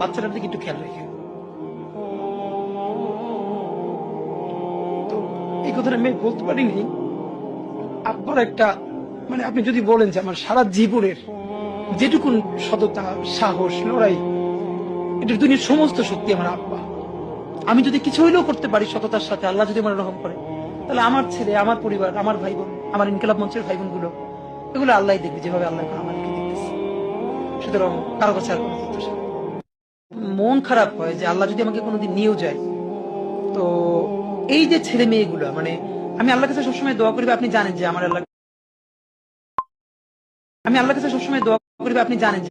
বাচ্চাটার দিকে একটু খেয়াল রেখে। তো এই কথাটা আমি বলতে পারিনি। আব্বার একটা মানে আপনি যদি বলেন যে আমার সারা জীবনের যেটুকুন সততা, সাহস, লড়াই, এটা দুনিয়ার সমস্ত শক্তি আমার আব্বা। আমি যদি কিছু হইলেও করতে পারি সততার সাথে, আল্লাহ যদি আমার রহম করে, তাহলে আমার ছেলে, আমার পরিবার, আমার ভাই বোন, আমার ইনকিলাব মঞ্চের ভাই বোন গুলো, এগুলো আল্লাহ দেখবে যেভাবে আল্লাহ এখন আমাদেরকে দেখতেছে। সুতরাং কারো কাছে আর কোনো প্রত্যাশা নেই। মন খারাপ হয় যে আল্লাহ যদি আমাকে কোনোদিন নিয়েও যায়, তো এই যে ছেলে মেয়েগুলো মানে আমি আল্লাহর কাছে সবসময় দোয়া করি, আপনি জানেন যে আমার আল্লাহ, আমি আল্লাহর কাছে সবসময় দোয়া করি, আপনি জানেন যে